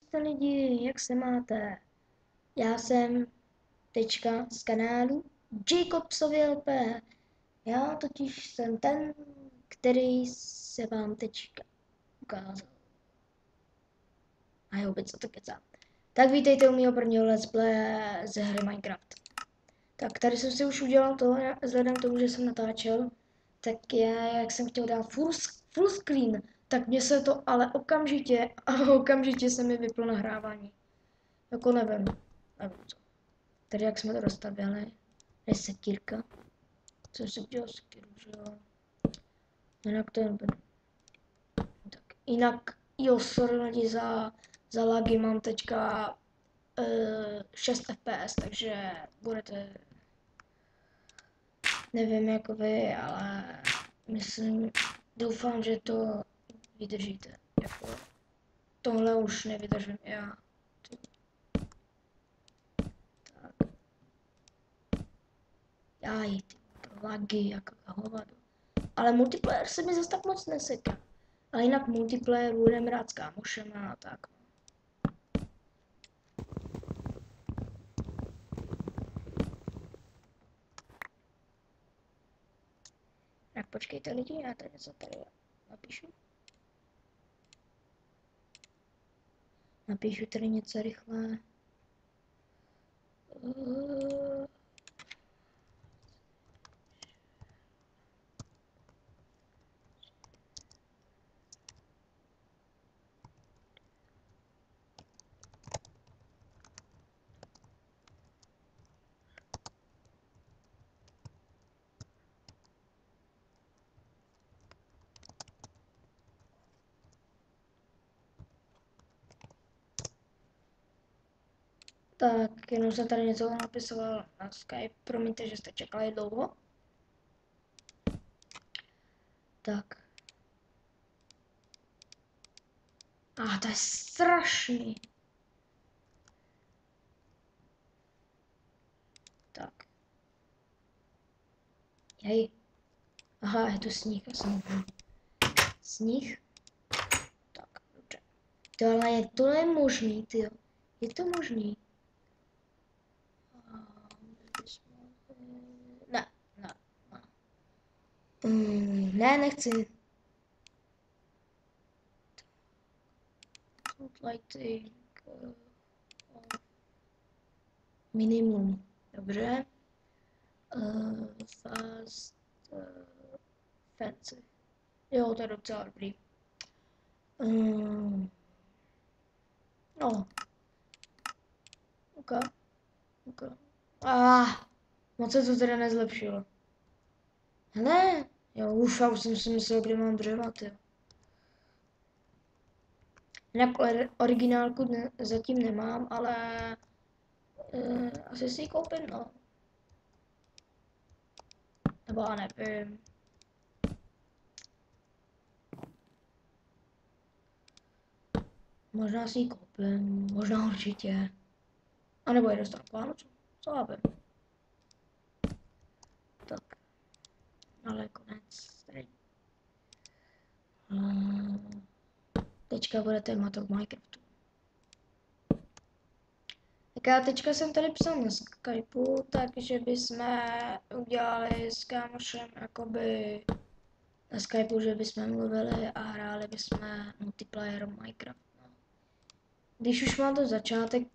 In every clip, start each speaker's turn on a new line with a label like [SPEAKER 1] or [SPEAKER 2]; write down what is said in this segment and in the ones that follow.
[SPEAKER 1] jste lidi, jak se máte? Já jsem tečka z kanálu Jacobsovi.lp. Já totiž jsem ten, který se vám teďka ukázal. A jo, co to kecám. Tak vítejte u mého prvního let's play ze hry Minecraft. Tak tady jsem si už udělal to, vzhledem k tomu, že jsem natáčel, tak jak jsem chtěl dát full screen, tak mě se to ale okamžitě se mi vyplo nahrávání. Jako nevím co. Tady jak jsme to dostavili, je sekírka. Co jsem udělal sekíru, že jo. Jinak to jen tak, jinak, jo, sorry lidi za lagy, mám teďka 6 FPS, takže budete, nevím jako vy, ale doufám, že to vydržíte. Jako, tohle už nevydržím já. Tak. Jaj, ty lagy, jak hovado. Ale multiplayer se mi zase tak moc neseká. Ale jinak multiplayer budeme rád s kámošema a tak. Tak počkejte lidi, já tady něco tady napíšu. Napíšu tady něco rychle. Tak, jenom jsem tady něco napisoval na Skype. Promiňte, že jste čekali dlouho. Tak. To je strašný. Tak. Hej. Aha, je tu sníh, já jsem nevím. Sníh. Tak, dobře. To je možný, tyjo. Je to možný? Ne, ne, ne. Ne, nechci. Lighting. Minimum. Dobře. Fast. Fancy. Jo, to je docela dobrý. No. Ok. Moc se to teda nezlepšilo. Hele, jo, já už jsem si myslel, kde mám dřeva, ty. Jinak originálku zatím nemám, ale asi si ji koupím, no. Nebo já nevím. Možná si ji koupím, možná určitě. A nebo je dostanu k Vánocům, co já vím. Tak. Ale konec. Teďka bude téma v Minecraftu. Tak já teďka jsem tady psal na Skypeu, takže bychom udělali s kámošem jakoby na Skypeu, že bychom mluvili a hráli bychom multiplayer Minecraft. No. Když už mám to začátek,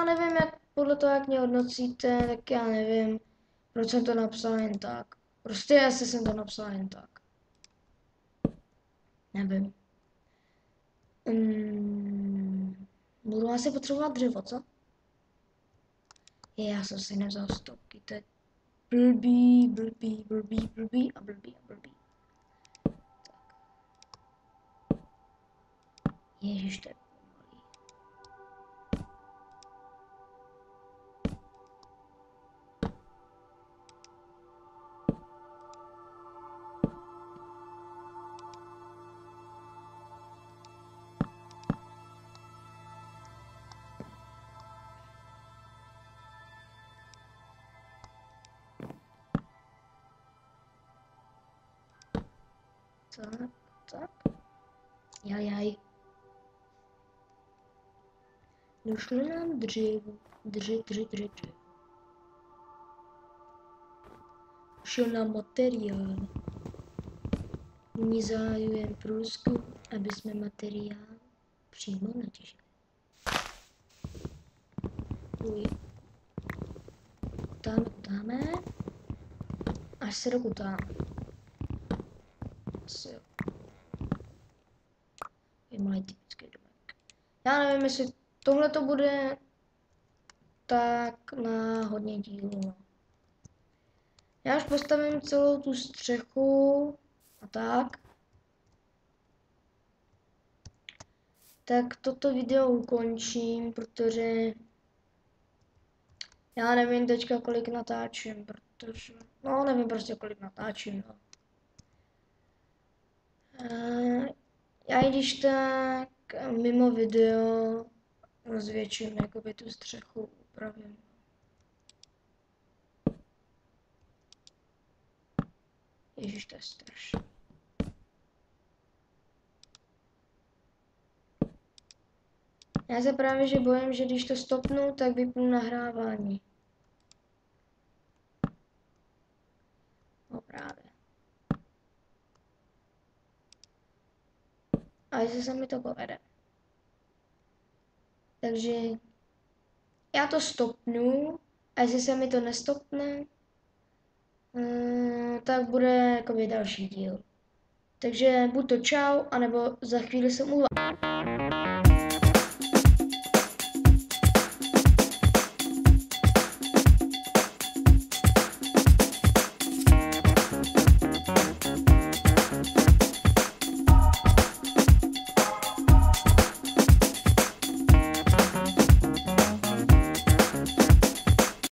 [SPEAKER 1] nevím jak podle toho, jak mě hodnocíte, tak já nevím, proč jsem to napsal jen tak. Prostě asi jsem to napsal jen tak. Nevím. Budu asi potřebovat dřevo, co? Já jsem si nevzal stopky, to je blbý. Tak. Ježiš, to je pomalý. Tak. Jaj. Došlo nám dřevo. Dřevo. Šel nám materiál. Nyní zahajujeme průzkum, aby jsme materiál přímo natěžili. Uj. Utáme. Až se dokutáme. Asi jo. Je malý typický domek. Já nevím, jestli tohle to bude tak na hodně dílů. Já už postavím celou tu střechu a tak. Tak toto video ukončím, protože já nevím teďka kolik natáčím, protože, no nevím prostě kolik natáčím, no. Já i když tak mimo video zvětším jakoby tu střechu, upravím. Ježiš, to je strašné. Já se právě že bojím, že když to stopnu, tak vypnu nahrávání. No právě. A jestli se mi to povede. Takže já to stopnu a jestli se mi to nestopne, tak bude jakoby další díl. Takže buď to čau, anebo za chvíli se mluvím.